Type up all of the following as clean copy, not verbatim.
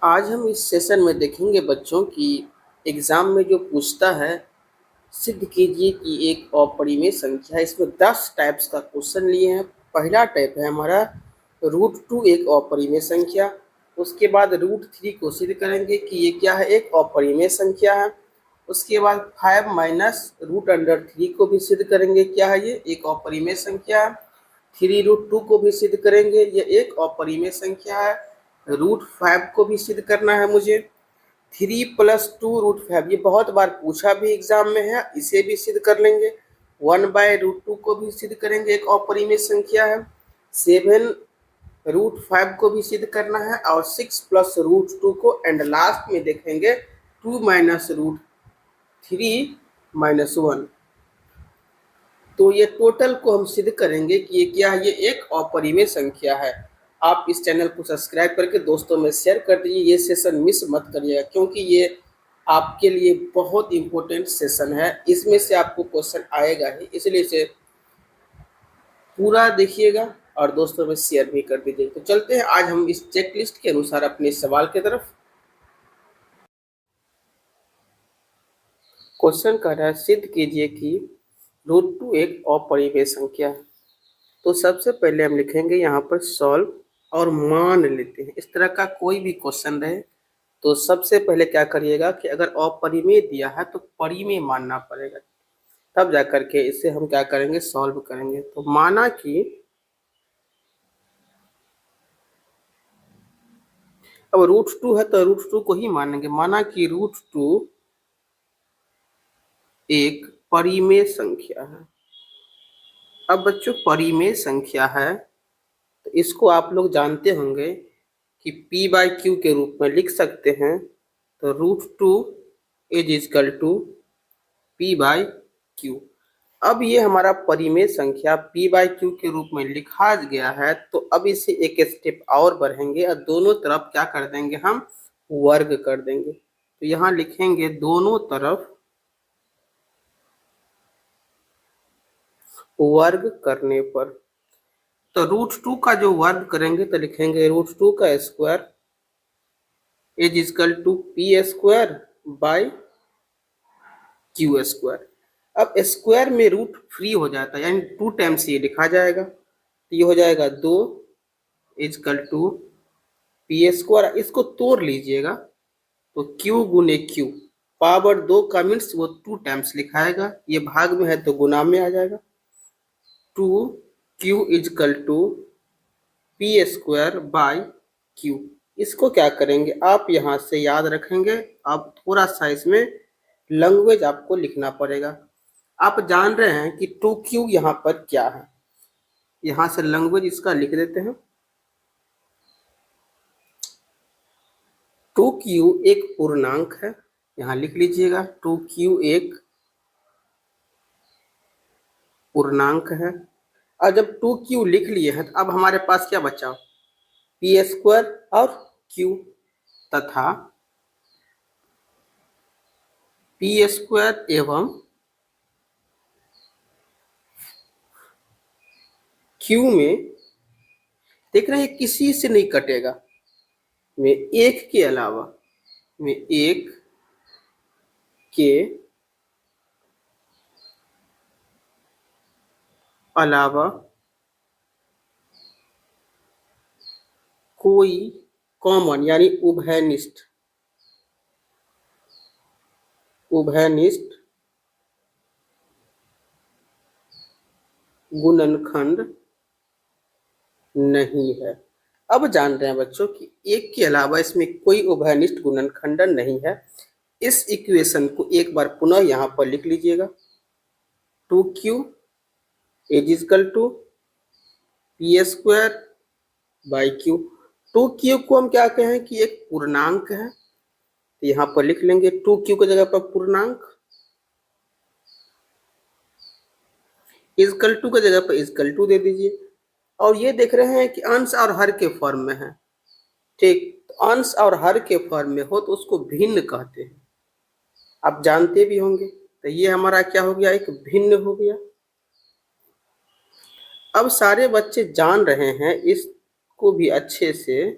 आज हम इस सेशन में देखेंगे बच्चों की एग्ज़ाम में जो पूछता है, सिद्ध कीजिए कि एक अपरिमेय संख्या है। इसमें 10 टाइप्स का क्वेश्चन लिए हैं। पहला टाइप है हमारा √2 एक अपरिमेय संख्या। उसके बाद √3 को सिद्ध करेंगे कि ये क्या है, एक अपरिमेय संख्या है। उसके बाद 5 माइनस √3 को भी सिद्ध करेंगे, क्या है ये, एक अपरिमेय संख्या है। 3√2 को भी सिद्ध करेंगे, ये एक अपरिमेय संख्या है। √5 को भी सिद्ध करना है मुझे। 3 + 2 √5, ये बहुत बार पूछा भी एग्जाम में है, इसे भी सिद्ध कर लेंगे। 1/√2 को भी सिद्ध करेंगे, एक अपरिमेय संख्या है। 7 √5 को भी सिद्ध करना है और 6 + √2 को, एंड लास्ट में देखेंगे 2 - √3 - 1। तो ये टोटल को हम सिद्ध करेंगे कि ये क्या है, ये एक अपरिमेय संख्या है। आप इस चैनल को सब्सक्राइब करके दोस्तों में शेयर कर दीजिए, ये सेशन मिस मत करिएगा क्योंकि ये आपके लिए बहुत इम्पोर्टेंट सेशन है। इसमें से आपको क्वेश्चन आएगा ही, इसलिए इसे पूरा देखिएगा और दोस्तों में शेयर भी कर दीजिए। तो चलते हैं आज हम इस चेकलिस्ट के अनुसार अपने सवाल की तरफ। क्वेश्चन कह रहा है, सिद्ध कीजिए कि √2 एक अपरिमेय संख्या है। तो सबसे पहले हम लिखेंगे यहाँ पर सॉल्व और मान लेते हैं। इस तरह का कोई भी क्वेश्चन रहे तो सबसे पहले क्या करिएगा कि अगर अपरिमेय दिया है तो परिमेय मानना पड़ेगा, तब जा करके इसे हम क्या करेंगे, सॉल्व करेंगे। तो माना कि अब √2 है तो √2 को ही मानेंगे। माना कि √2 एक परिमेय संख्या है। अब बच्चों परिमेय संख्या है तो इसको आप लोग जानते होंगे कि p/q के रूप में लिख सकते हैं। तो √2 = p/q। अब ये हमारा परिमेय संख्या p/q के रूप में लिखा गया है, तो अब इसे एक स्टेप और बढ़ेंगे और दोनों तरफ क्या कर देंगे, हम वर्ग कर देंगे। तो यहाँ लिखेंगे दोनों तरफ वर्ग करने पर, तो √2 का जो वर्ग करेंगे तो लिखेंगे √2 का स्क्वायर = p² / q²। अब स्क्वायर में रूट फ्री हो जाता है, यानी 2 टाइम्स ये लिखा जाएगा, तो ये हो जाएगा 2 = p²। इसको तोड़ लीजिएगा तो q गुने q, पावर 2 का मीन्स वो 2 टाइम्स लिखाएगा, ये भाग में है तो गुना में आ जाएगा। 2q = p²/q। इसको क्या करेंगे, आप यहाँ से याद रखेंगे। अब थोड़ा सा इसमें लैंग्वेज आपको लिखना पड़ेगा। आप जान रहे हैं कि 2q यहाँ पर क्या है, यहाँ से लैंग्वेज इसका लिख देते हैं। 2q एक पूर्णांक है, यहाँ लिख लीजिएगा 2q एक पूर्णांक है। और जब 2q लिख लिए हैं तो अब हमारे पास क्या बचा, p² और q, तथा p² एवं q में देख रहे हैं किसी से नहीं कटेगा, में एक के अलावा, में एक के अलावा कोई कॉमन यानी उभयनिष्ठ गुणनखंड नहीं है। अब जान रहे हैं बच्चों कि एक के अलावा इसमें कोई उभयनिष्ठ गुणनखंड नहीं है। इस इक्वेशन को एक बार पुनः यहाँ पर लिख लीजिएगा, 2q = p²/q। 2q को हम क्या कहें कि एक पूर्णांक है, तो यहाँ पर लिख लेंगे 2q की जगह पर पूर्णांक, = की जगह पर = दे दीजिए। और ये देख रहे हैं कि अंश और हर के फॉर्म में है, ठीक। तो अंश और हर के फॉर्म में हो तो उसको भिन्न कहते हैं, आप जानते भी होंगे। तो ये हमारा क्या हो गया, एक भिन्न हो गया। अब सारे बच्चे जान रहे हैं इसको भी अच्छे से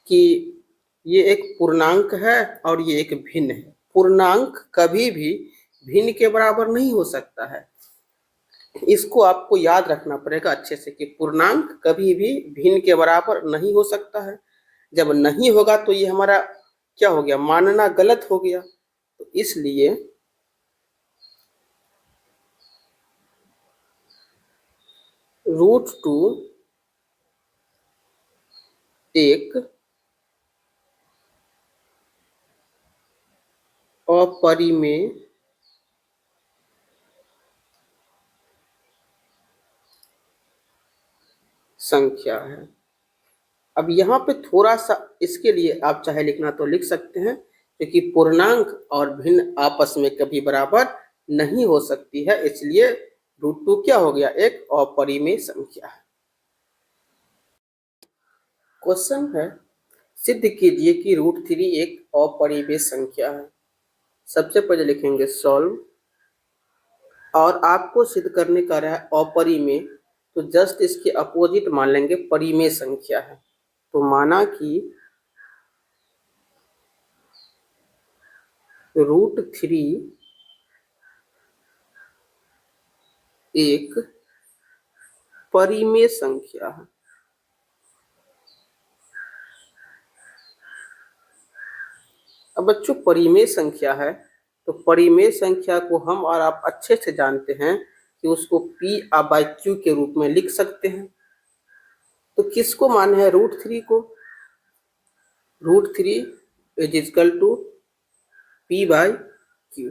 कि ये एक पूर्णांक है और ये एक भिन्न है। पूर्णांक कभी भी भिन्न के बराबर नहीं हो सकता है। इसको आपको याद रखना पड़ेगा अच्छे से कि पूर्णांक कभी भी भिन्न के बराबर नहीं हो सकता है। जब नहीं होगा तो ये हमारा क्या हो गया, मानना गलत हो गया। तो इसलिए √2 एक अपरिमेय संख्या है। अब यहाँ पे थोड़ा सा इसके लिए आप चाहे लिखना तो लिख सकते हैं, क्योंकि पूर्णांक और भिन्न आपस में कभी बराबर नहीं हो सकती है, इसलिए √2 क्या हो गया, एक अपरिमेय संख्या है। क्वेश्चन है, सिद्ध कीजिए कि √3 एक अपरिमेय संख्या है। सबसे पहले लिखेंगे सॉल्व, और आपको सिद्ध करने का रहा है अपरिमेय, तो जस्ट इसके अपोजिट मान लेंगे परिमेय संख्या है। तो माना कि √3 एक परिमेय संख्या है। अब बच्चों परिमेय संख्या है, तो परिमेय संख्या को हम और आप अच्छे से जानते हैं कि उसको P/Q के रूप में लिख सकते हैं। तो किसको माने है, √3 को। √3 इज इक्वल टू P/Q।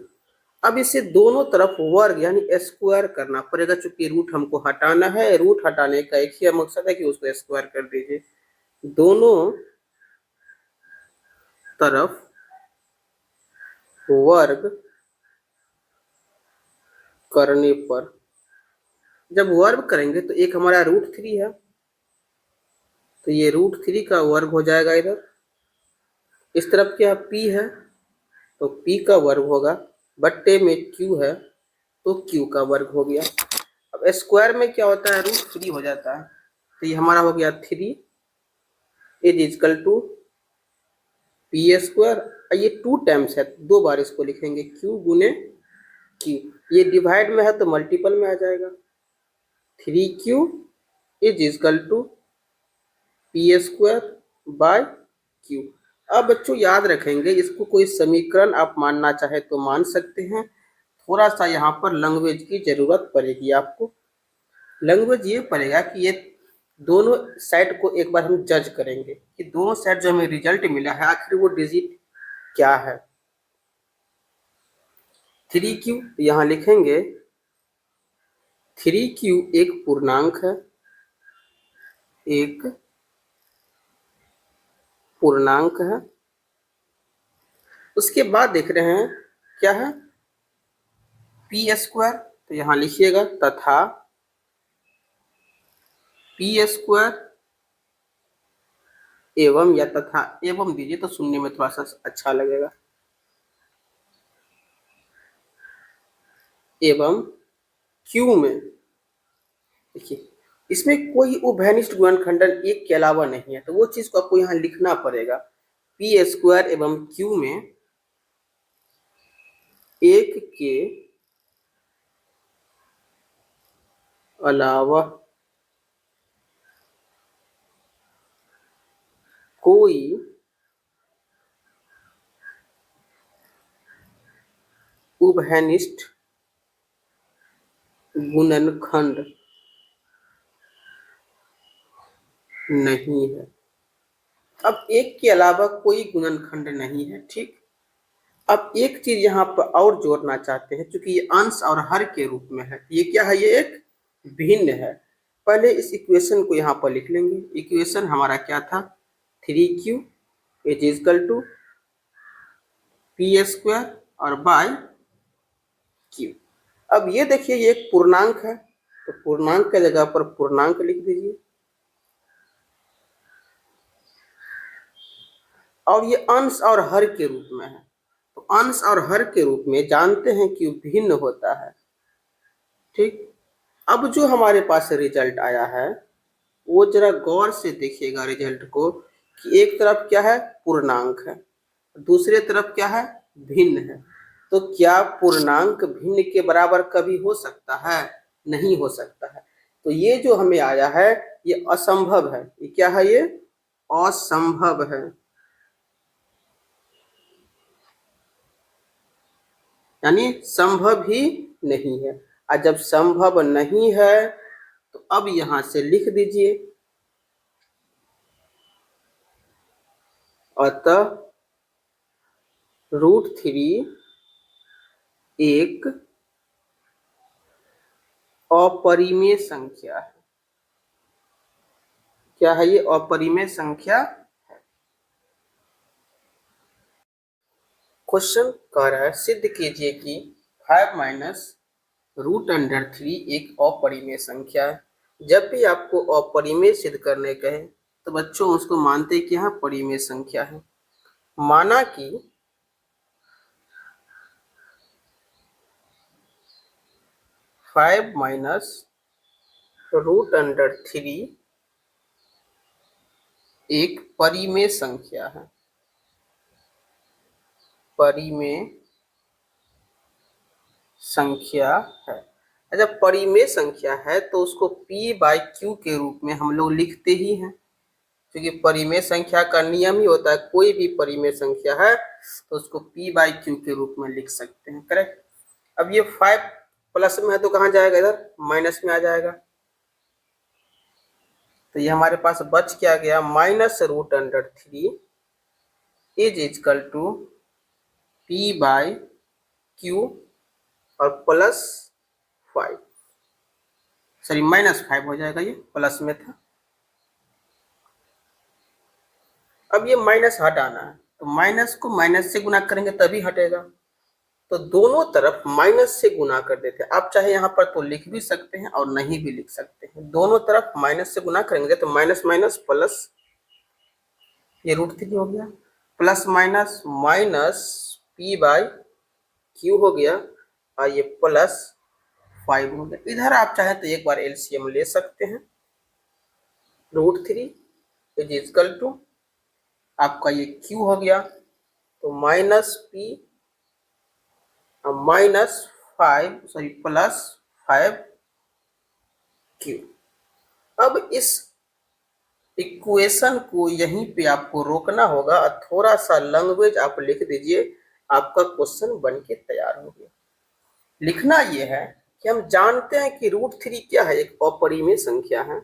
अब इसे दोनों तरफ वर्ग यानी स्क्वायर करना पड़ेगा, चूंकि रूट हमको हटाना है। रूट हटाने का एक ही मकसद है कि उसको स्क्वायर कर दीजिए। दोनों तरफ वर्ग करने पर, जब वर्ग करेंगे तो एक हमारा √3 है, तो ये √3 का वर्ग हो जाएगा इधर। इस तरफ क्या P है, तो P का वर्ग होगा, बट्टे में Q है तो Q का वर्ग हो गया। अब स्क्वायर में क्या होता है, √3 हो जाता है, तो ये हमारा हो गया 3 इज इक्वल टू P²। ये 2 टाइम्स है, 2 बार इसको लिखेंगे, Q गुने Q। ये डिवाइड में है तो मल्टीपल में आ जाएगा, 3Q is equal to P²/Q। अब बच्चों याद रखेंगे, इसको कोई समीकरण आप मानना चाहे तो मान सकते हैं। थोड़ा सा यहाँ पर लैंग्वेज की जरूरत पड़ेगी आपको। लैंग्वेज ये पड़ेगा कि ये दोनों साइड को एक बार हम जज करेंगे कि दोनों साइड जो हमें रिजल्ट मिला है आखिर वो डिजिट क्या है। 3Q यहाँ लिखेंगे, 3Q एक पूर्णांक है, एक पूर्णांक है। उसके बाद देख रहे हैं क्या है, P², तो यहाँ लिखिएगा तथा P² एवं, या तथा एवं दीजिए तो सुनने में थोड़ा सा अच्छा लगेगा, एवं Q में। देखिए इसमें कोई उभयनिष्ठ गुणनखंडन एक के अलावा नहीं है, तो वो चीज को आपको यहाँ लिखना पड़ेगा। P² एवं Q में एक के अलावा कोई उभयनिष्ठ गुणनखंड नहीं है। अब एक के अलावा कोई गुणनखंड नहीं है, ठीक। अब एक चीज यहाँ पर और जोड़ना चाहते हैं, क्योंकि ये अंश और हर के रूप में है, ये क्या है, ये एक भिन्न है। पहले इस इक्वेशन को यहाँ पर लिख लेंगे। इक्वेशन हमारा क्या था, 3Q is equal to P² और बाय Q। अब ये देखिए ये एक पूर्णांक है, तो पूर्णांक की जगह पर पूर्णांक लिख दीजिए, और ये अंश और हर के रूप में है। तो अंश और हर के रूप में जानते हैं कि भिन्न होता है, ठीक। अब जो हमारे पास रिजल्ट आया है वो जरा गौर से देखिएगा रिजल्ट को, कि एक तरफ क्या है, पूर्णांक है, दूसरे तरफ क्या है, भिन्न है। तो क्या पूर्णांक भिन्न के बराबर कभी हो सकता है? नहीं हो सकता है। तो ये जो हमें आया है ये असंभव है। ये क्या है? ये असंभव है, यानी संभव ही नहीं है। और जब संभव नहीं है तो अब यहां से लिख दीजिए, अतः √3 एक अपरिमेय संख्या है। क्या है ये? अपरिमेय संख्या। क्वेश्चन कह रहा है सिद्ध कीजिए कि 5 माइनस √3 एक अपरिमेय संख्या है। जब भी आपको अपरिमेय सिद्ध करने कहे तो बच्चों उसको मानते कि यहाँ परिमेय संख्या है। माना कि 5 माइनस √3 एक परिमेय संख्या है। परिमेय संख्या है। अच्छा, परिमेय संख्या है तो उसको p/q के रूप में हम लोग लिखते ही हैं, क्योंकि परिमेय संख्या का नियम ही होता है कोई भी परिमेय संख्या है तो उसको p/q के रूप में लिख सकते हैं। करेक्ट। अब ये 5 प्लस में है तो कहाँ जाएगा? इधर माइनस में आ जाएगा। तो ये हमारे पास बच क्या गया? -√3 इज इक्वल टू p/q और +5, सॉरी -5 हो जाएगा, ये प्लस में था। अब ये माइनस हटाना है तो माइनस को माइनस से गुना करेंगे तभी हटेगा। तो दोनों तरफ माइनस से गुना कर देते हैं। आप चाहे यहाँ पर तो लिख भी सकते हैं और नहीं भी लिख सकते हैं। दोनों तरफ माइनस से गुना करेंगे तो माइनस माइनस प्लस, ये √3 हो गया, प्लस माइनस माइनस p/q हो गया और ये +5 हो गया। इधर आप चाहे तो एक बार एलसीएम ले सकते हैं। √3 इज इक्वल टू आपका ये q हो गया तो -p -5, सॉरी +5q। अब इस इक्वेशन को यहीं पे आपको रोकना होगा और थोड़ा सा लैंग्वेज आप लिख दीजिए, आपका क्वेश्चन बन के तैयार हो गया। लिखना यह है कि हम जानते हैं कि √3 क्या है? एक अपरिमेय संख्या है।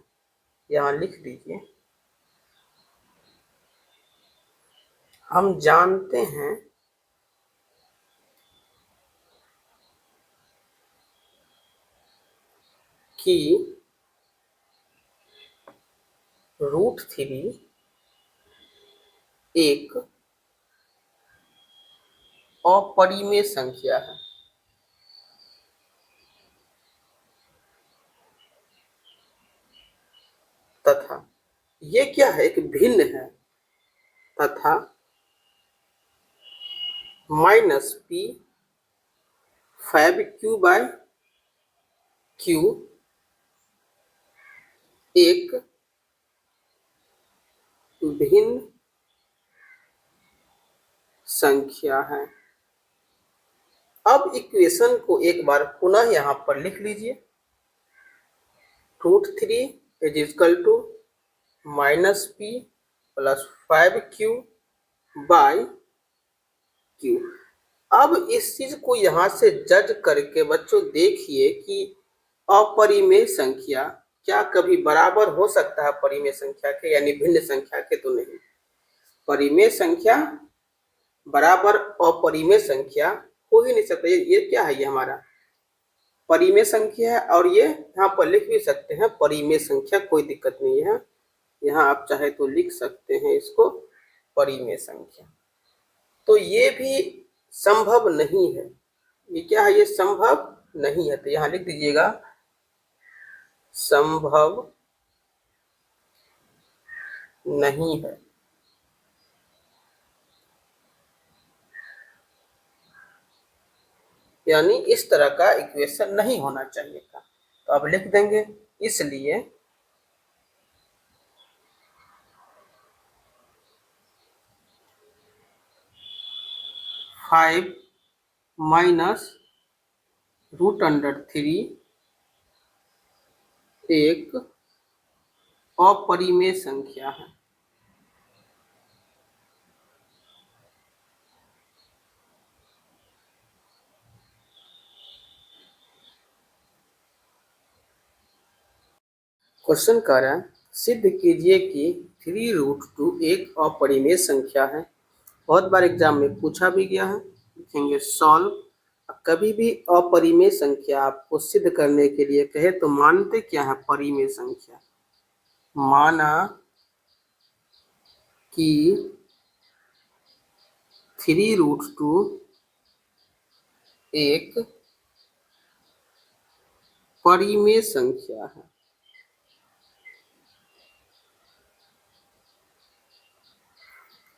यहां लिख दीजिए, हम जानते हैं कि √3 एक अपरिमेय संख्या है तथा ये क्या है? एक भिन्न है तथा -p/q एक भिन्न संख्या है। अब इक्वेशन को एक बार पुनः यहां पर लिख लीजिए, √3 is equal to -p + 5q/q। अब इस चीज को यहां से जज करके बच्चों देखिए कि अपरिमेय संख्या क्या कभी बराबर हो सकता है परिमेय संख्या के, यानी भिन्न संख्या के? तो नहीं। परिमेय संख्या बराबर अपरिमेय संख्या हो ही नहीं सकता। ये क्या है? ये हमारा परिमेय संख्या है और ये यहाँ पर लिख भी सकते हैं परिमेय संख्या, कोई दिक्कत नहीं है। यहाँ आप चाहे तो लिख सकते हैं इसको परिमेय संख्या। तो ये भी संभव नहीं है। ये क्या है? ये संभव नहीं है। तो यहाँ लिख दीजिएगा संभव नहीं है। यानी इस तरह का इक्वेशन नहीं होना चाहिए था। तो अब लिख देंगे, इसलिए 5 माइनस √3 एक अपरिमेय संख्या है। क्वेश्चन कह रहा है सिद्ध कीजिए कि 3√2 एक अपरिमेय संख्या है। बहुत बार एग्जाम में पूछा भी गया है। लिखेंगे सॉल्व। कभी भी अपरिमेय संख्या आपको सिद्ध करने के लिए कहे तो मानते क्या है परिमेय संख्या। माना कि 3√2 एक परिमेय संख्या है।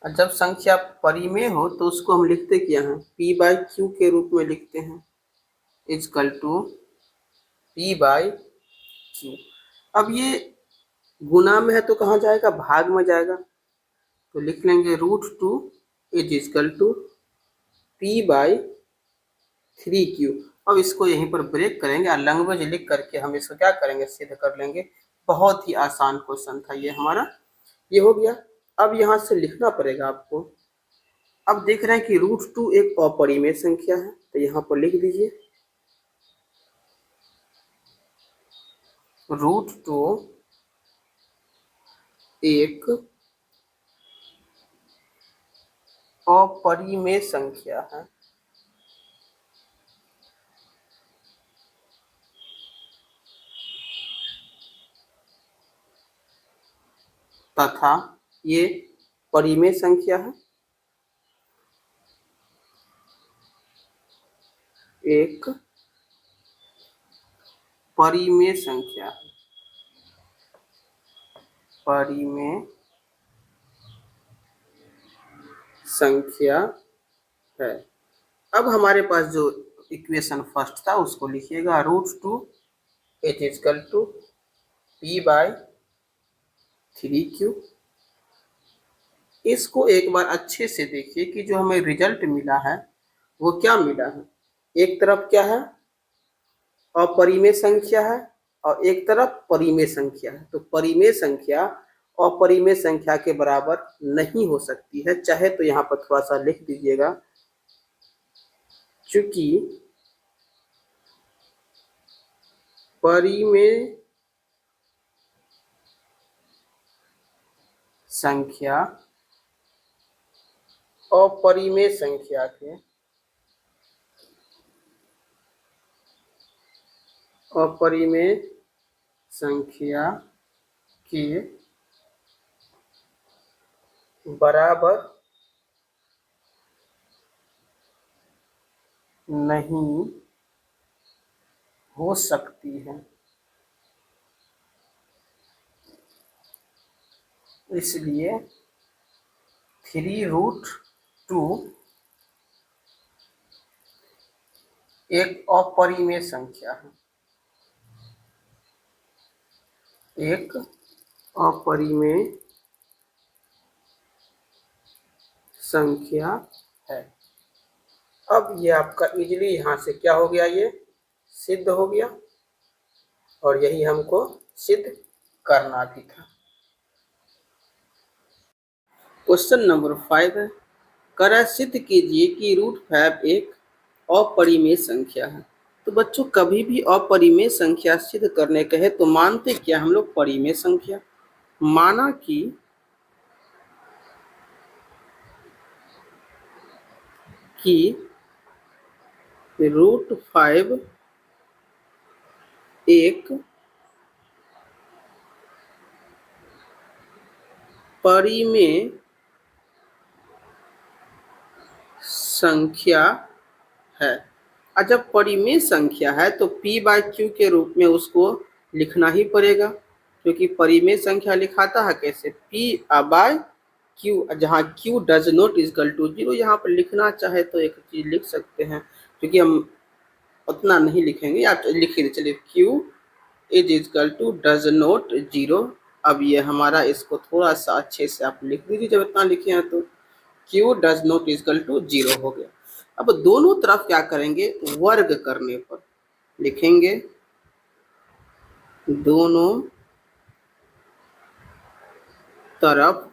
जब संख्या परिमेय हो तो उसको हम लिखते क्या हैं p/q के रूप में लिखते हैं इजकल टू p/q। अब ये गुना में है तो कहाँ जाएगा भाग में जाएगा तो लिख लेंगे √2 इज इजकल टू p/3q। अब इसको यहीं पर ब्रेक करेंगे और लैंग्वेज लिख करके हम इसको क्या करेंगे सिद्ध कर लेंगे। बहुत ही आसान क्वेश्चन था ये हमारा। ये हो गया। अब यहाँ से लिखना पड़ेगा आपको। अब देख रहे हैं कि √2 एक अपरिमेय संख्या है तो यहाँ पर लिख दीजिए √2 एक अपरिमेय संख्या है। तथा ये परिमेय संख्या है। एक परिमेय संख्या है। परिमेय संख्या है। अब हमारे पास जो इक्वेशन फर्स्ट था उसको लिखिएगा √2 इज इक्वल टू p/3q। इसको एक बार अच्छे से देखिए कि जो हमें रिजल्ट मिला है वो क्या मिला है। एक तरफ क्या है अपरिमेय संख्या है और एक तरफ परिमेय संख्या है। तो परिमेय संख्या अपरिमेय संख्या के बराबर नहीं हो सकती है। चाहे तो यहाँ पर थोड़ा सा लिख दीजिएगा चूंकि परिमेय संख्या अपरिमेय संख्या के अपरिमेय संख्या के बराबर नहीं हो सकती है। इसलिए 3√2 एक अपरिमेय संख्या है। एक अपरिमेय संख्या है। अब ये आपका इजीली यहाँ से क्या हो गया ये सिद्ध हो गया और यही हमको सिद्ध करना भी था। क्वेश्चन नंबर 5 है करा सिद्ध कीजिए कि √5 एक अपरिमेय संख्या है। तो बच्चों कभी भी अपरिमेय संख्या सिद्ध करने कहे तो मानते क्या हम लोग परिमेय संख्या। माना कि √5 एक परिमेय संख्या है। और जब परिमेय संख्या है तो p/q के रूप में उसको लिखना ही पड़ेगा क्योंकि परिमेय संख्या लिखाता है कैसे p/q जहाँ q does not equal to 0। यहाँ पर लिखना चाहे तो एक चीज लिख सकते हैं क्योंकि हम उतना नहीं लिखेंगे। आप लिखिए चलिए q is equal to does not 0। अब ये हमारा इसको थोड़ा सा अच्छे से आप लिख दीजिए। जब इतना लिखे हैं तो q does not equal to 0 हो गया। अब दोनों तरफ क्या करेंगे, वर्ग करने पर लिखेंगे दोनों तरफ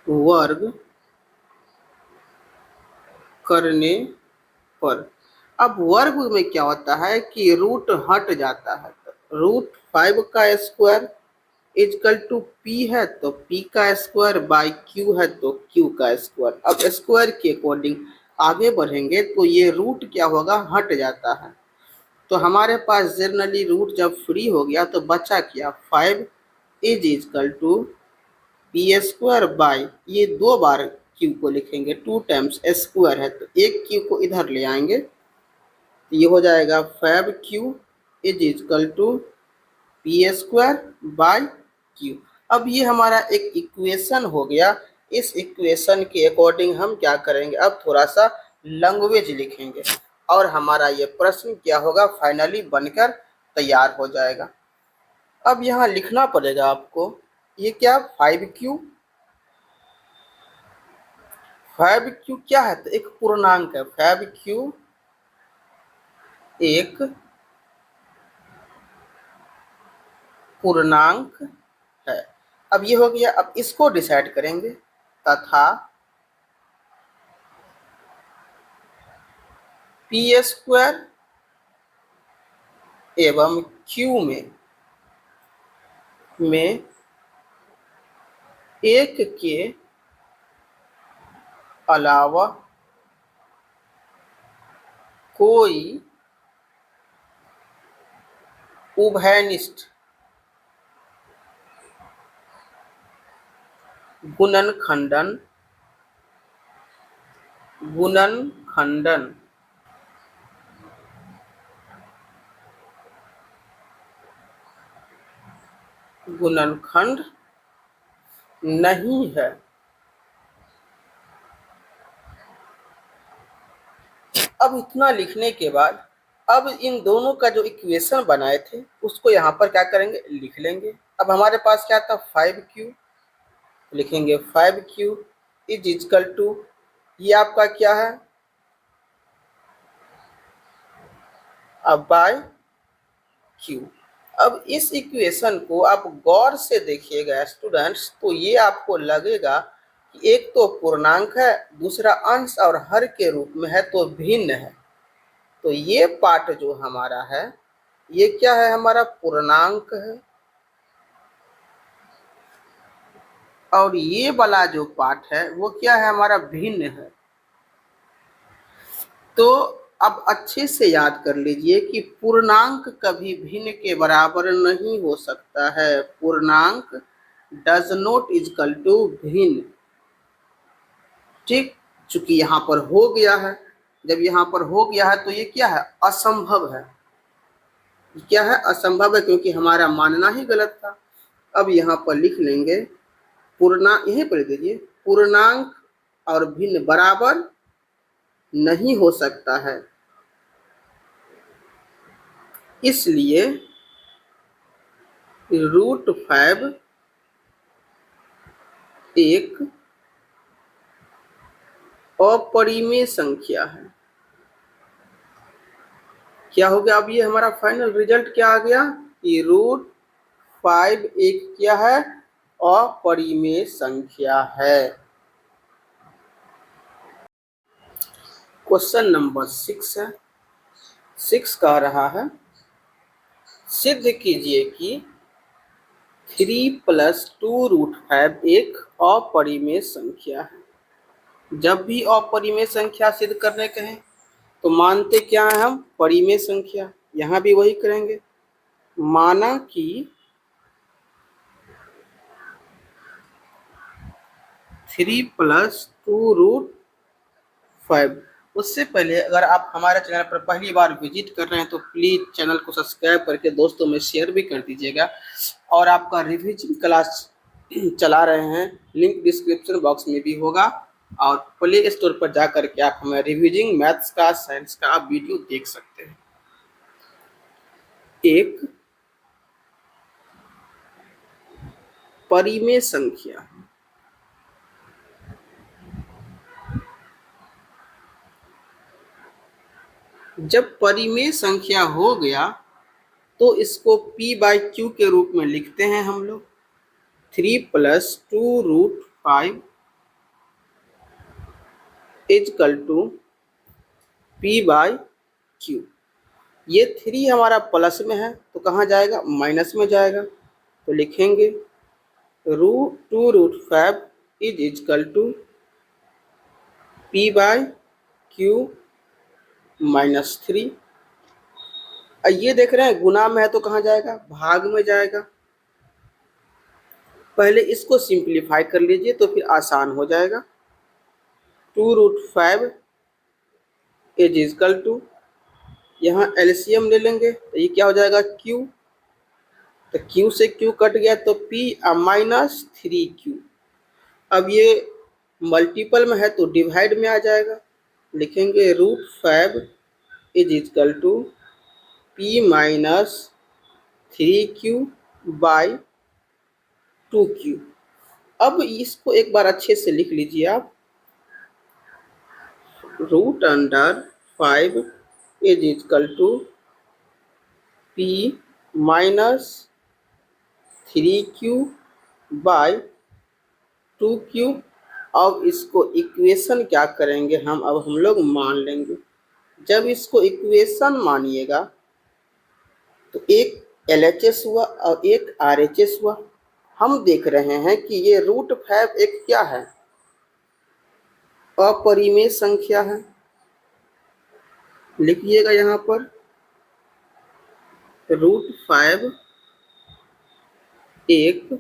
वर्ग करने पर। अब वर्ग में क्या होता है कि रूट हट जाता है, तो रूट 5 का स्क्वायर इजकल टू पी है, तो पी का स्क्वायर बाई क्यू है, तो क्यू का स्क्वायर। अब स्क्वायर के अकॉर्डिंग आगे बढ़ेंगे तो ये रूट क्या होगा, हट जाता है। तो हमारे पास जनरली रूट जब फ्री हो गया तो बचा क्या, 5 is equal to p square by, ये दो बार क्यू को लिखेंगे, 2 टाइम्स स्क्वायर है, तो एक क्यू को इधर ले आएंगे, तो ये हो जाएगा 5q is equal to p square by q. अब ये हमारा एक इक्वेशन हो गया। इस इक्वेशन के अकॉर्डिंग हम क्या करेंगे, अब थोड़ा सा लैंग्वेज लिखेंगे और हमारा ये प्रश्न क्या होगा, फाइनली बनकर तैयार हो जाएगा। अब यहाँ लिखना पड़ेगा आपको, ये क्या 5q, 5q क्या है, तो एक पूर्णांक है, 5q एक पूर्णांक है। अब ये हो गया, अब इसको डिसाइड करेंगे, तथा पी स्क्वायर एवं क्यू में एक के अलावा कोई उभयनिष्ठ गुणनखंडन गुणनखंडन गुणनखंड नहीं है। अब इतना लिखने के बाद अब इन दोनों का जो इक्वेशन बनाए थे उसको यहाँ पर क्या करेंगे, लिख लेंगे। अब हमारे पास क्या था, 5q, लिखेंगे 5q इज इजकल टू, ये आपका क्या है, अब बाय क्यू। अब इस इक्वेशन को आप गौर से देखिएगा स्टूडेंट्स, तो ये आपको लगेगा कि एक तो पूर्णांक है, दूसरा अंश और हर के रूप में है, तो भिन्न है। तो ये पार्ट जो हमारा है ये क्या है, हमारा पूर्णांक है, और ये वाला जो पार्ट है वो क्या है, हमारा भिन्न है। तो अब अच्छे से याद कर लीजिए कि पूर्णांक कभी भिन्न के बराबर नहीं हो सकता है। पूर्णांक डज नॉट इजकल टू भिन्न, ठीक। चूंकि यहाँ पर हो गया है, जब यहाँ पर हो गया है तो ये क्या है, असंभव है। क्या है, असंभव है, क्योंकि हमारा मानना ही गलत था। अब यहाँ पर लिख लेंगे पूर्णांक, यहीं पर दीजिए, पूर्णांक और भिन्न बराबर नहीं हो सकता है, इसलिए √5 एक अपरिमेय संख्या है। क्या हो गया, अब ये हमारा फाइनल रिजल्ट क्या आ गया कि √5 एक क्या है, अपरिमेय संख्या है। क्वेश्चन नंबर 6 है। 6 कह रहा है, सिद्ध कीजिए कि 3 + 2√5 एक अपरिमेय संख्या है। जब भी अपरिमेय संख्या सिद्ध करने कहें तो मानते क्या है हम, परिमेय संख्या। यहाँ भी वही करेंगे, माना कि 3 + 2√5। उससे पहले अगर आप हमारे चैनल पर पहली बार विजिट कर रहे हैं तो प्लीज़ चैनल को सब्सक्राइब करके दोस्तों में शेयर भी कर दीजिएगा। और आपका रिविजन क्लास चला रहे हैं, लिंक डिस्क्रिप्शन बॉक्स में भी होगा, और प्ले स्टोर पर जा करके आप हमें रिविजिंग मैथ्स का, साइंस का आप वीडियो देख सकते हैं। एक परिमेय संख्या जब परिमेय संख्या हो गया तो इसको p/q के रूप में लिखते हैं हम लोग। 3 + 2√5 इजकल टू p/q। ये 3 हमारा प्लस में है तो कहाँ जाएगा, माइनस में जाएगा। तो लिखेंगे √2√5 इज इजकल टू p/q -3। ये देख रहे हैं गुना में है तो कहाँ जाएगा, भाग में जाएगा। पहले इसको सिंप्लीफाई कर लीजिए तो फिर आसान हो जाएगा। 2√5 इज इजकल टू, यहाँ एलसीएम ले लेंगे तो ये क्या हो जाएगा, q। तो q से q कट गया तो p -3q। अब ये मल्टीपल में है तो डिवाइड में आ जाएगा। लिखेंगे √5 is equal to p -3q/2q। अब इसको एक बार अच्छे से लिख लीजिए आप। √5 is equal to p -3q/2q। अब इसको इक्वेशन क्या करेंगे अब हम लोग मान लेंगे। जब इसको इक्वेशन मानिएगा तो एक LHS हुआ और एक RHS हुआ। हम देख रहे हैं कि ये √5 एक क्या है, अपरिमेय संख्या है। लिखिएगा यहाँ पर √5 एक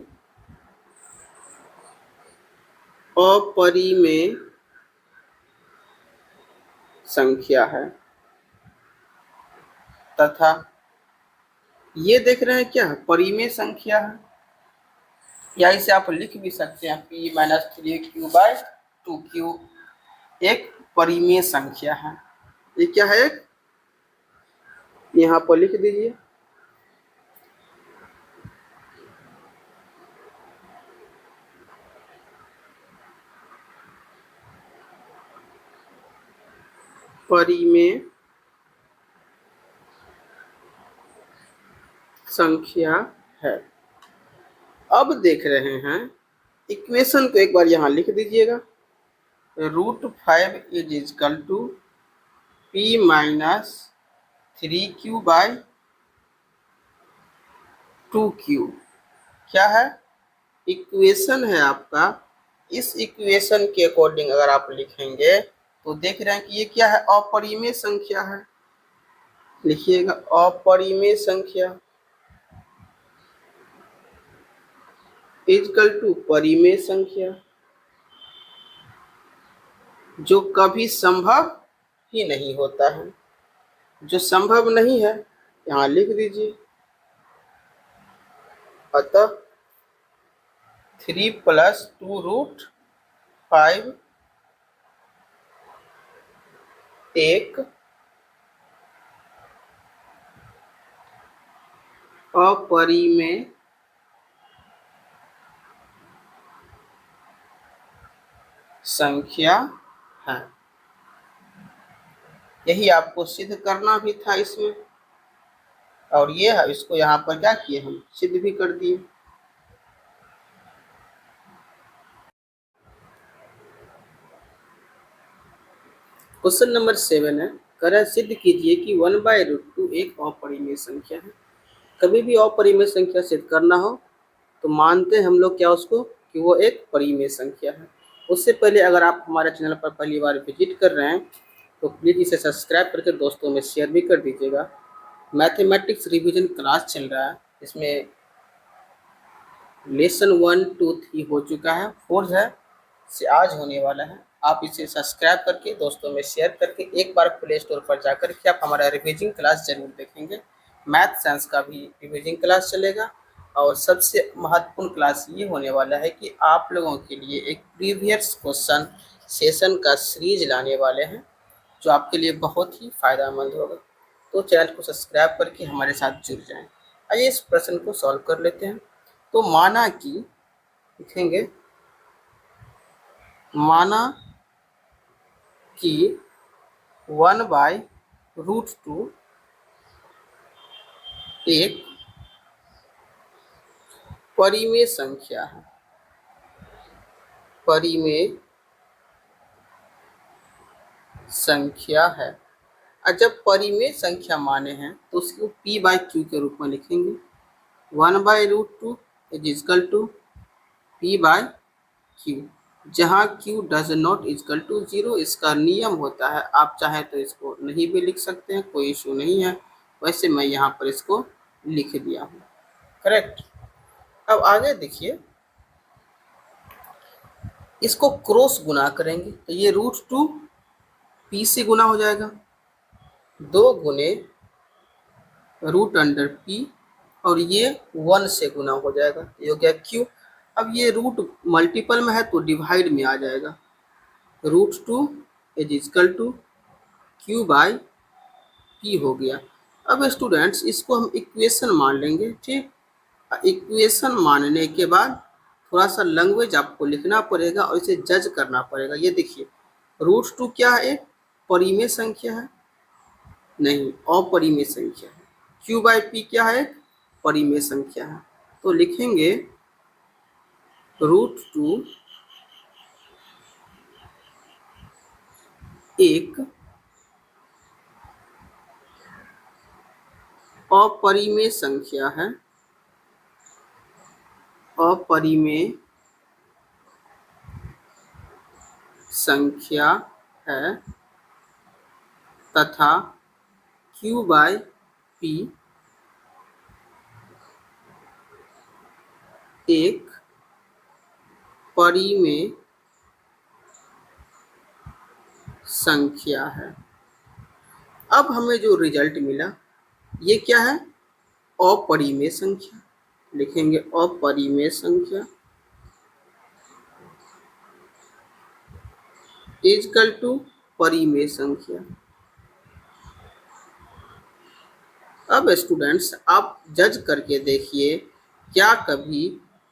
अपरिमेय संख्या है तथा ये देख रहे हैं क्या है, परिमेय संख्या है। या इसे आप लिख भी सकते हैं p -3q/2q एक परिमेय संख्या है। ये क्या है, यहाँ पर लिख दीजिए। परिमेय संख्या है। अब देख रहे हैं इक्वेशन को एक बार यहाँ लिख दीजिएगा। √5 is equal to p -3q/2q क्या है, इक्वेशन है आपका। इस इक्वेशन के अकॉर्डिंग अगर आप लिखेंगे तो देख रहे हैं कि ये क्या है, अपरिमेय संख्या है। लिखिएगा अपरिमेय संख्या इजकल टू परिमेय संख्या, जो कभी संभव ही नहीं होता है। जो संभव नहीं है यहाँ लिख दीजिए। अतः 3 + 2√5 एक अपरिमेय संख्या है। यही आपको सिद्ध करना भी था इसमें, और ये है इसको यहाँ पर क्या किए, हम सिद्ध भी कर दिए। क्वेश्चन नंबर 7 है, करें सिद्ध कीजिए कि 1/√2 एक अपरिमेय संख्या है। कभी भी अपरिमेय संख्या सिद्ध करना हो तो मानते हैं हम लोग क्या उसको, कि वो एक परिमेय संख्या है। उससे पहले अगर आप हमारे चैनल पर पहली बार विजिट कर रहे हैं तो प्लीज़ इसे सब्सक्राइब करके दोस्तों में शेयर भी कर दीजिएगा। मैथमेटिक्स रिवीजन क्लास चल रहा है, इसमें लेसन 1, 2, 3 हो चुका है, 4 है से आज होने वाला है। आप इसे सब्सक्राइब करके दोस्तों में शेयर करके एक बार प्ले स्टोर पर जाकर के आप हमारा रिवीजन क्लास जरूर देखेंगे। मैथ साइंस का भी रिवीजन क्लास चलेगा, और सबसे महत्वपूर्ण क्लास ये होने वाला है कि आप लोगों के लिए एक प्रीवियस क्वेश्चन सेशन का सीरीज लाने वाले हैं, जो आपके लिए बहुत ही फायदेमंद होगा। तो चैनल को सब्सक्राइब करके हमारे साथ जुड़ जाएं। आइए इस प्रश्न को सॉल्व कर लेते हैं। तो माना कि लिखेंगे, माना कि 1/√2 √2 एक परिमेय संख्या है। परिमेय संख्या है। और जब परिमेय संख्या माने हैं तो उसको p/q के रूप में लिखेंगे। 1/√2 इज इक्वल टू p/q, जहाँ q does not equal to 0। इसका नियम होता है, आप चाहे तो इसको नहीं भी लिख सकते हैं, कोई इशू नहीं है। वैसे मैं यहाँ पर इसको लिख दिया हूँ। करेक्ट। अब आगे देखिए, इसको क्रॉस गुना करेंगे तो ये √2 p से गुना हो जाएगा, 2 गुने √p, और ये 1 से गुना हो जाएगा, ये हो गया q। अब ये रूट मल्टीपल में है तो डिवाइड में आ जाएगा। √2 इज इक्वल टू q/p हो गया। अब स्टूडेंट्स इसको हम इक्वेशन मान लेंगे, ठीक। इक्वेशन मानने के बाद थोड़ा सा लैंग्वेज आपको लिखना पड़ेगा और इसे जज करना पड़ेगा। ये देखिए, √2 क्या है, एक परिमेय संख्या है, नहीं अपरिमेय संख्या है। q/p क्या है, परिमेय संख्या है। तो लिखेंगे √2 एक अपरिमेय संख्या है, अपरिमेय संख्या है, तथा q/p एक परिमेय संख्या है। अब हमें जो रिजल्ट मिला ये क्या है, अपरिमेय संख्या। लिखेंगे अपरिमेय संख्या इक्वल टू परिमेय संख्या। अब स्टूडेंट्स आप जज करके देखिए, क्या कभी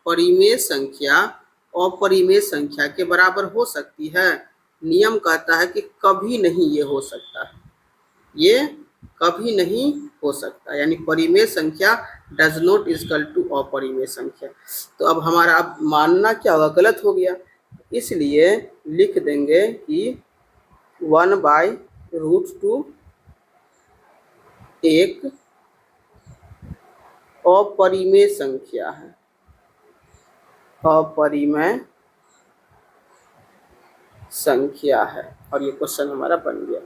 परिमेय संख्या अपरिमेय संख्या के बराबर हो सकती है? नियम कहता है कि कभी नहीं ये हो सकता है, ये कभी नहीं हो सकता, यानी परिमेय संख्या डज नॉट इक्वल टू अपरिमेय संख्या। तो अब हमारा अब मानना क्या होगा, गलत हो गया, इसलिए लिख देंगे कि 1/√2 एक अपरिमेय संख्या है, अपरिमेय संख्या है। और ये क्वेश्चन हमारा बन गया।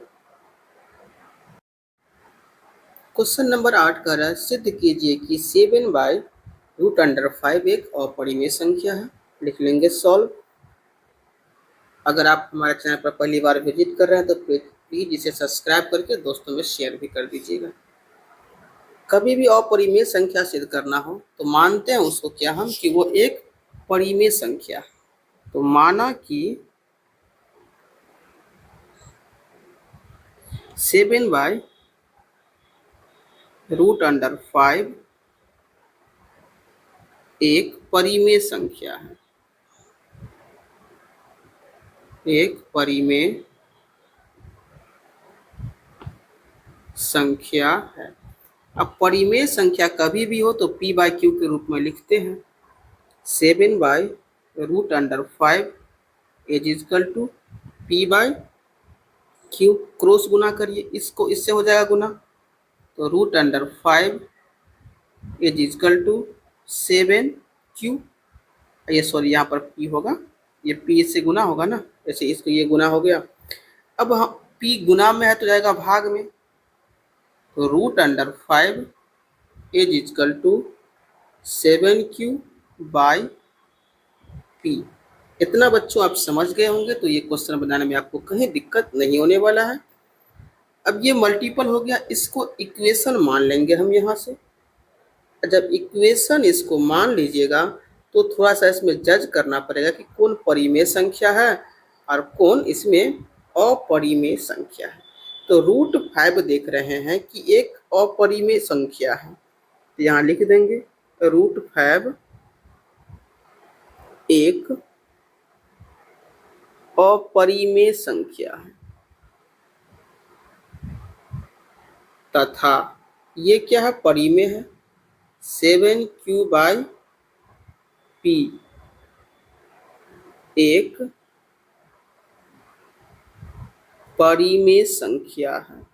क्वेश्चन नंबर 8 कह रहा है, सिद्ध कीजिए कि 7/√5 एक अपरिमेय संख्या है। लिख लेंगे सॉल्व। अगर आप हमारे चैनल पर पहली बार विजिट कर रहे हैं तो प्लीज इसे सब्सक्राइब करके दोस्तों में शेयर भी कर दीजिएगा। कभी भी अपरिमेय संख्या सिद्ध करना हो तो मानते हैं उसको क्या हम, कि वो एक परिमेय संख्या। तो माना कि 7/√5 एक परिमेय संख्या है, एक परिमेय संख्या है। अब परिमेय संख्या कभी भी हो तो p/q के रूप में लिखते हैं। 7/√5 is equal to p/q। Cross गुना करिए, इसको इससे हो जाएगा गुना, तो √5 इज इक्वल टू 7q। ये सॉरी, यहाँ पर p होगा, ये p से गुना होगा ना, जैसे इसको ये गुना हो गया। अब हम p गुना में है तो जाएगा भाग में, तो √5 इज इक्वल टू 7q/p। इतना बच्चों आप समझ गए होंगे, तो ये क्वेश्चन बनाने में आपको कहीं दिक्कत नहीं होने वाला है। अब ये मल्टीपल हो गया, इसको इक्वेशन मान लेंगे हम यहाँ से। जब इक्वेशन इसको मान लीजिएगा तो थोड़ा सा इसमें जज करना पड़ेगा कि कौन परिमेय संख्या है और कौन इसमें अपरिमेय संख्या है। तो √5 देख रहे हैं कि एक अपरिमेय संख्या है, तो यहाँ लिख देंगे √5 एक अपरिमेय संख्या है। तथा ये क्या है, परिमेय है, 7q/p एक परिमेय संख्या है।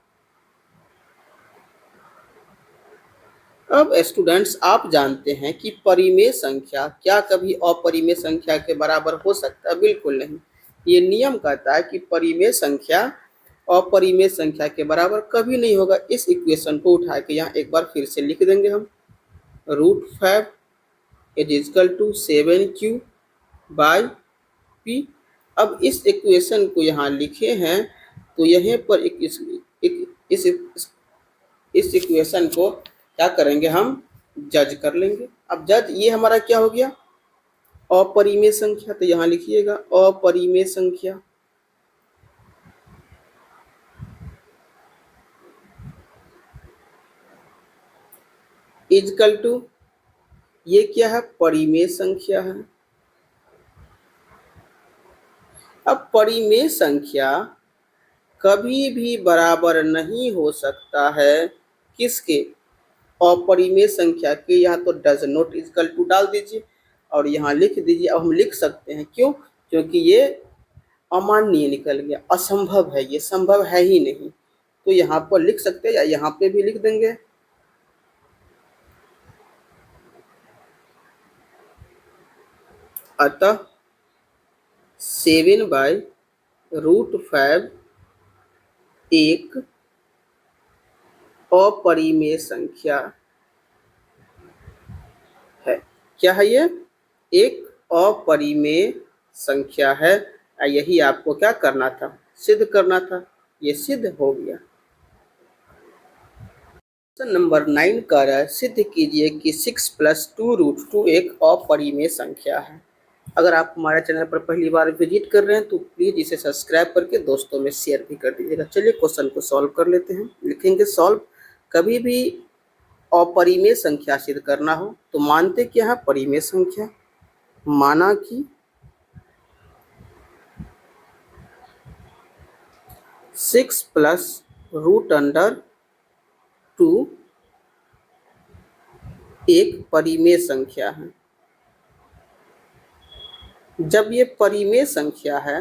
अब स्टूडेंट्स, आप जानते हैं कि परिमेय संख्या क्या कभी अपरिमेय संख्या के बराबर हो सकता है? बिल्कुल नहीं। ये नियम कहता है कि परिमेय संख्या अपरिमेय संख्या के बराबर कभी नहीं होगा। इस इक्वेशन को उठा के यहाँ एक बार फिर से लिख देंगे हम, √5 = 7q/p। अब इस इक्वेशन को यहाँ लिखे हैं तो यहीं पर इस इक्वेशन को क्या करेंगे, हम जज कर लेंगे। अब जज, ये हमारा क्या हो गया, अपरिमेय संख्या, तो यहाँ लिखिएगा अपरिमेय संख्या इजकल टू, ये क्या है, परिमेय संख्या है। अब परिमेय संख्या कभी भी बराबर नहीं हो सकता है किसके, अपरिमेय संख्या के। यहाँ तो डज नॉट इजकल टू डाल दीजिए और यहाँ लिख दीजिए। अब हम लिख सकते हैं, क्यों, क्योंकि ये अमान्य निकल गया, असंभव है, ये संभव है ही नहीं। तो यहाँ पर लिख सकते हैं या यहाँ पे भी लिख देंगे, अतः 7/√5 एक अपरिमेय संख्या है। क्या है ये, एक अपरिमेय संख्या है। यही आपको क्या करना था, सिद्ध करना था। ये सिद्ध हो गया। क्वेश्चन नंबर 9 कर रहा है, सिद्ध कीजिए कि 6 + 2√2 एक अपरिमेय संख्या है। अगर आप हमारे चैनल पर पहली बार विजिट कर रहे हैं तो प्लीज़ इसे सब्सक्राइब करके दोस्तों में शेयर भी कर दीजिएगा। चलिए क्वेश्चन को सॉल्व कर लेते हैं। लिखेंगे सॉल्व। कभी भी अपरिमेय संख्या सिद्ध करना हो तो मानते क्या है, परिमेय संख्या। माना कि 6 + √2 एक परिमेय संख्या है। जब ये परिमेय संख्या है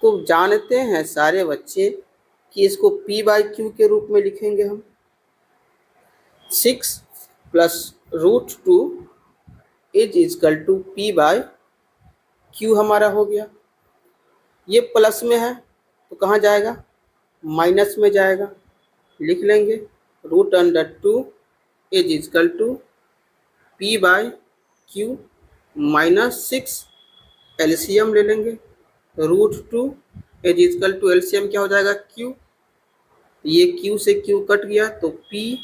तो जानते हैं सारे बच्चे कि इसको p/q के रूप में लिखेंगे हम। 6 + √2 = p/q हमारा हो गया। ये प्लस में है तो कहाँ जाएगा, माइनस में जाएगा। लिख लेंगे √2 = p/q -6 एलसीएम ले लेंगे। √2 = एलसीएम क्या हो जाएगा, q। ये q से q कट गया तो p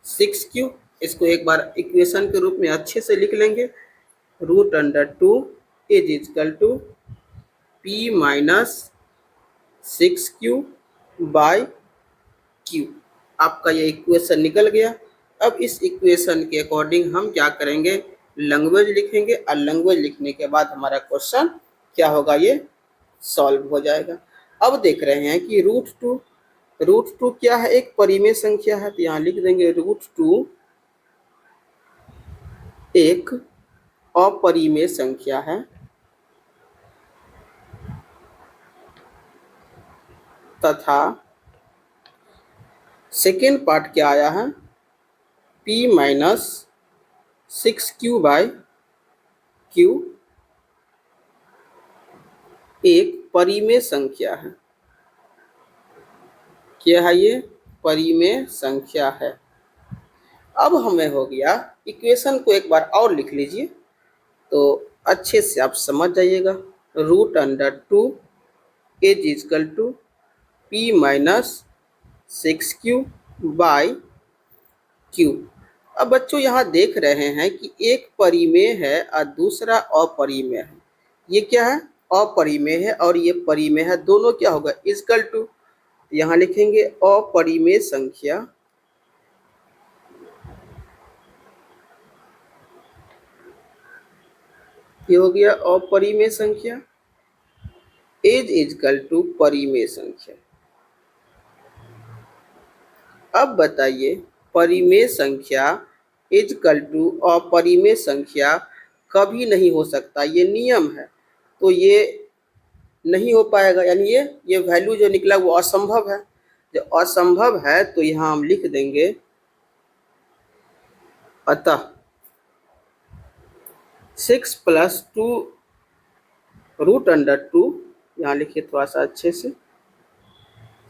-6q। इसको एक बार इक्वेशन के रूप में अच्छे से लिख लेंगे। √2 = p -6q/q। आपका ये इक्वेशन निकल गया। अब इस इक्वेशन के अकॉर्डिंग हम क्या करेंगे, लैंग्वेज लिखेंगे और लैंग्वेज लिखने के बाद हमारा क्वेश्चन क्या होगा, ये सॉल्व हो जाएगा। अब देख रहे हैं कि √2 क्या है, एक परिमेय संख्या है। तो यहाँ लिख देंगे √2 एक अपरिमेय संख्या है तथा सेकेंड पार्ट क्या आया है, p -6q/q एक परिमेय संख्या है। क्या है ये, परिमेय संख्या है। अब हमें हो गया, इक्वेशन को एक बार और लिख लीजिए तो अच्छे से आप समझ जाइएगा। √2 = p -6q/q। अब बच्चों यहाँ देख रहे हैं कि एक परिमेय है और दूसरा अपरिमेय है। ये क्या है, अपरिमेय है और ये परिमेय है। दोनों क्या होगा, इजकल टू। यहाँ लिखेंगे अपरिमेय संख्या ये हो गया अपरिमेय संख्या इजकल टू परिमेय संख्या। अब बताइए, परिमेय संख्या इजकल टू अपरिमेय संख्या कभी नहीं हो सकता, ये नियम है। तो ये नहीं हो पाएगा, यानी ये वैल्यू जो निकला वो असंभव है। जो असंभव है तो यहाँ हम लिख देंगे अतः 6 + 2 √2, यहाँ लिखिए थोड़ा सा अच्छे से,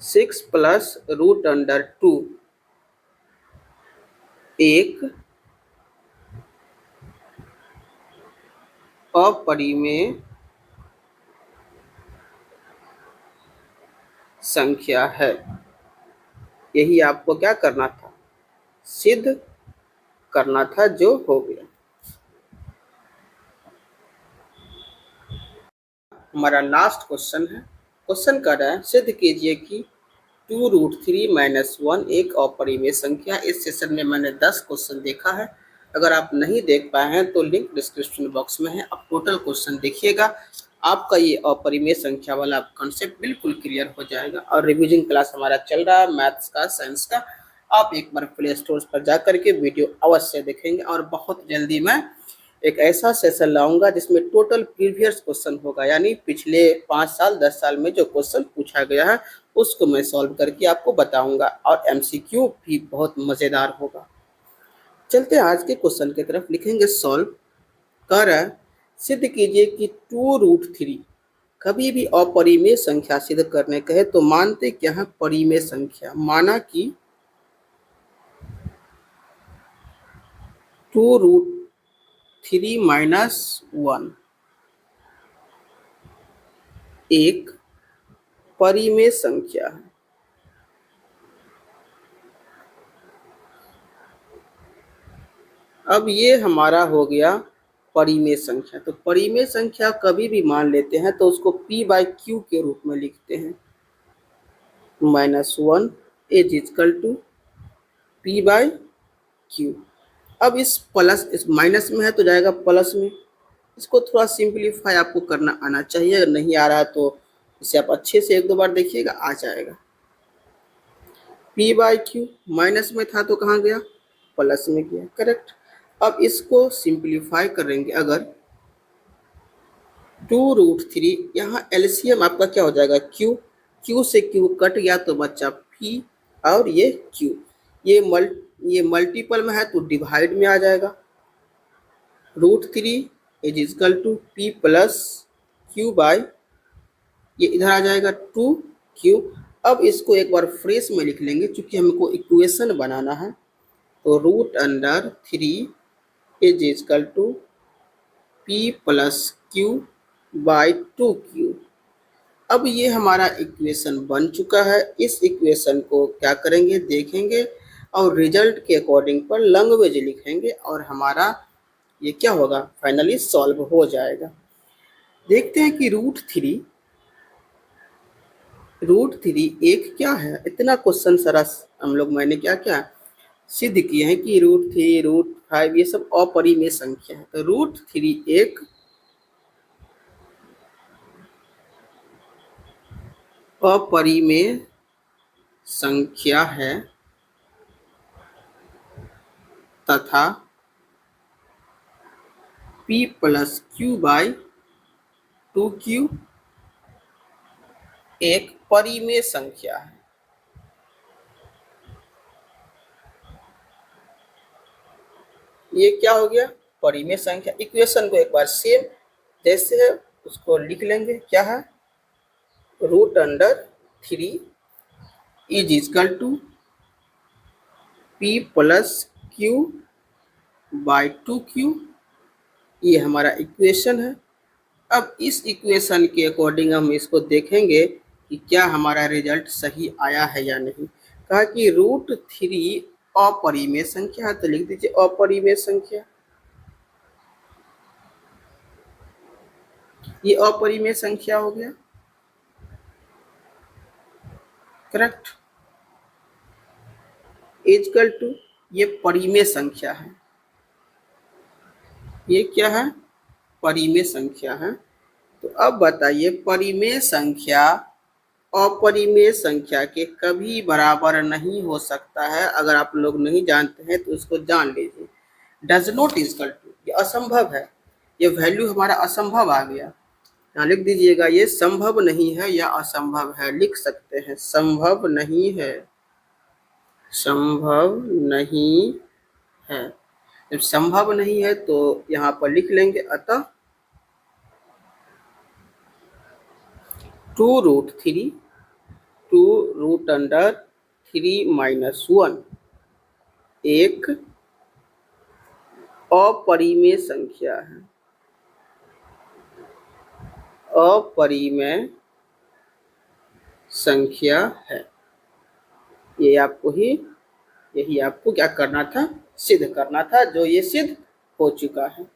6 + √2 एक अपरिमेय संख्या है। यही आपको क्या करना था, सिद्ध करना था, जो हो गया। हमारा लास्ट क्वेश्चन है। क्वेश्चन कर रहा है, सिद्ध कीजिए कि 2√3 - 1 एक अपरिमेय संख्या। इस सेशन में मैंने 10 क्वेश्चन देखा है। अगर आप नहीं देख पाए हैं तो लिंक डिस्क्रिप्शन बॉक्स में है, आप टोटल क्वेश्चन देखिएगा। आपका ये अपरिमेय संख्या वाला कॉन्सेप्ट बिल्कुल क्लियर हो जाएगा। और रिविजन क्लास हमारा चल रहा है मैथ्स का, साइंस का। आप एक बार प्ले स्टोर पर जा करके वीडियो अवश्य देखेंगे। और बहुत जल्दी मैं एक ऐसा सेशन लाऊंगा जिसमें टोटल प्रीवियस क्वेश्चन होगा, यानी पिछले 5 साल 10 साल में जो क्वेश्चन पूछा गया है उसको मैं सॉल्व करके आपको बताऊंगा। और एमसीक्यू भी बहुत मज़ेदार होगा। चलते हैं आज के क्वेश्चन की तरफ। लिखेंगे सॉल्व। कह रहा है, सिद्ध कीजिए कि 2√3 कभी भी अपरिमेय संख्या सिद्ध करने कहे तो मानते क्या है, परिमेय संख्या। माना कि 2√3 - 1 एक परिमेय संख्या है। अब ये हमारा हो गया परिमेय संख्या। तो परिमेय संख्या कभी भी मान लेते हैं तो उसको p/q के रूप में लिखते हैं। -1 इज इक्वल टू p/q। अब इस माइनस में है तो जाएगा प्लस में। इसको थोड़ा सिंप्लीफाई आपको करना आना चाहिए। अगर नहीं आ रहा है तो इसे आप अच्छे से 1-2 बार देखिएगा, आ जाएगा। p/q माइनस में था तो कहाँ गया, प्लस में गया। करेक्ट। अब इसको सिंप्लीफाई करेंगे अगर, 2√3 यहाँ एलसीएम आपका क्या हो जाएगा, q से q कट गया तो बच्चा p और ये q। ये मल्टीपल में है तो डिवाइड में आ जाएगा। √3 is equal to p + q/, ये इधर आ जाएगा 2q। अब इसको एक बार फ्रेश में लिख लेंगे क्योंकि हमको इक्वेशन बनाना है। तो √3 is equal to p + q/2q। अब ये हमारा इक्वेशन बन चुका है। इस इक्वेशन को क्या करेंगे, देखेंगे और रिजल्ट के अकॉर्डिंग पर लैंग्वेज लिखेंगे और हमारा ये क्या होगा, फाइनली सॉल्व हो जाएगा। देखते हैं कि √3 एक क्या है। इतना क्वेश्चन सारा हम लोग मैंने क्या क्या सिद्ध किए हैं कि √3 √5 ये सब अपरिमेय संख्या है। तो √3 एक अपरिमेय संख्या है तथा p + q/2q एक परिमेय संख्या है। ये क्या हो गया, परिमेय संख्या। इक्वेशन को एक बार सेम जैसे है उसको लिख लेंगे। क्या है, √3 is equal to p + q/2q। ये हमारा इक्वेशन है। अब इस इक्वेशन के अकॉर्डिंग हम इसको देखेंगे कि क्या हमारा रिजल्ट सही आया है या नहीं। कहा कि √3 अपरिमेय संख्या है तो लिख दीजिए अपरिमेय संख्या। ये अपरिमेय संख्या हो गया। करेक्ट। इक्वल टू ये परिमेय संख्या है। ये क्या है, परिमेय संख्या है। तो अब बताइए परिमेय संख्या अपरिमेय संख्या के कभी बराबर नहीं हो सकता है। अगर आप लोग नहीं जानते हैं तो उसको जान लीजिए। डज नॉट इजकल टू, ये असंभव है, ये वैल्यू हमारा असंभव आ गया। यहाँ लिख दीजिएगा, ये संभव नहीं है या असंभव है, लिख सकते हैं संभव नहीं है, संभव नहीं है। जब संभव नहीं है तो यहाँ पर लिख लेंगे, अतः 2√3 2√3 - 1 एक अपरिमेय संख्या है, अपरिमेय संख्या है। यही आपको क्या करना था, सिद्ध करना था, जो ये सिद्ध हो चुका है।